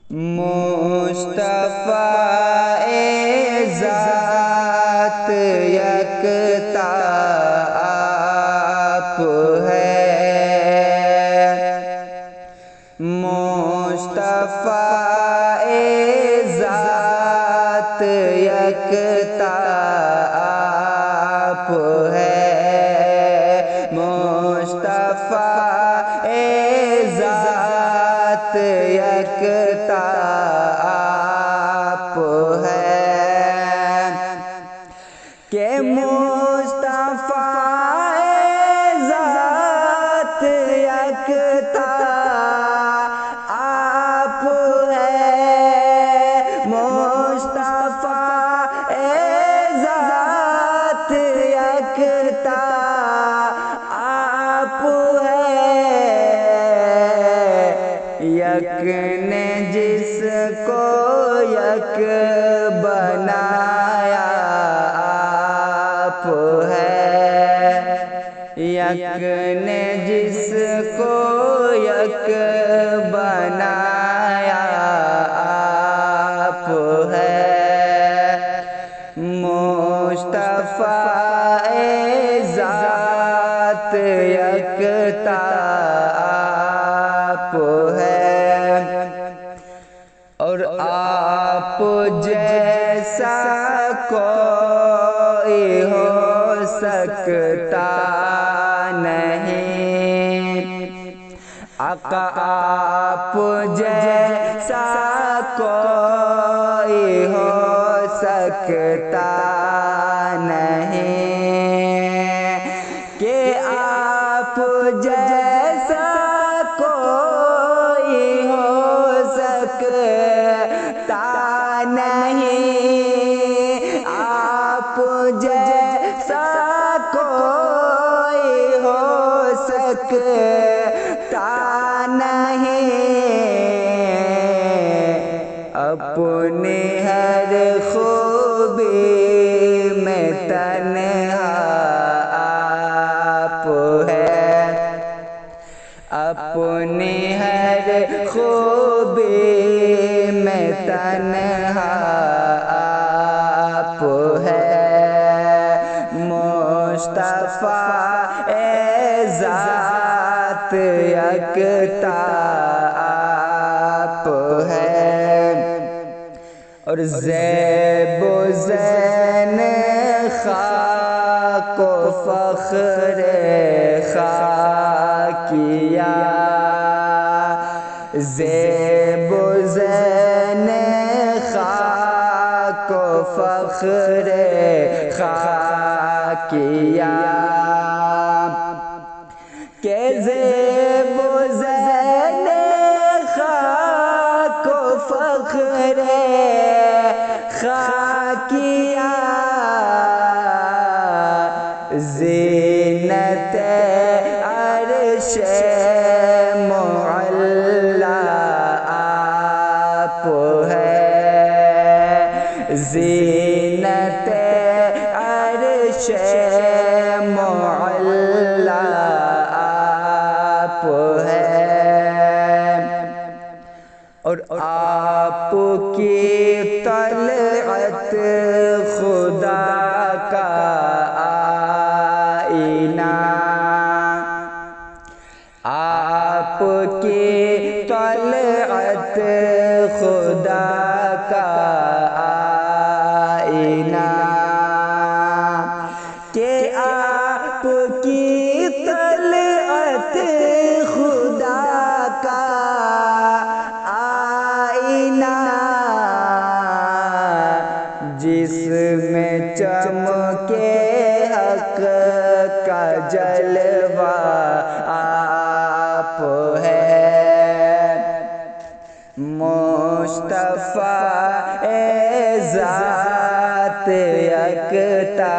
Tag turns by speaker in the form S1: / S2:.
S1: مصطفیٰ ذات یکتا آپ ہے، مصطفیٰ ذات یکتا آپ ہے، مصطفیٰ ذات یکتا آپ ہے کہ مصطفیٰ ذات یکتا آپ ہے، مصطفیٰ ذات یکتا آپ ہے، یک نے جس کو یک بنایا آپ ہے، یک نے جس کو یک بنایا آپ ہے، مصطفیٰ ذات یکتا آپ ہے، اور آپ جیسا کوئی ہو سکتا نہیں، آقا آپ جیسا کوئی ہو سکتا نہیں، کہ آپ جیسا کوئی ہو سکتا نہیں، آپ جیسا کوئی ہو سکتا نہیں، اپنی ہر خوبی میں تنہا آپ ہے، اپنی ہر خوبی میں تنہا آپ ہے، مصطفیٰ ذات یکتا آپ ہے، اور زیب و زین خاک و فخر خاکیہ، زیب و زین خاک و فخر خاکیہ، کہ زیب و زین خاک و فخر خاکیہ، زینت عرش معلی آپ ہے، زینت عرش معلی آپ ہے، اور آپ کی طلعت خدا کا آئینہ، آپ کی طلعت خدا کا آئینہ، کہ آپ کی طلعت خدا کا آئینہ، جس میں چمکے حق کا جلوہ آپ ہے، مصطفیٰ ذات یکتا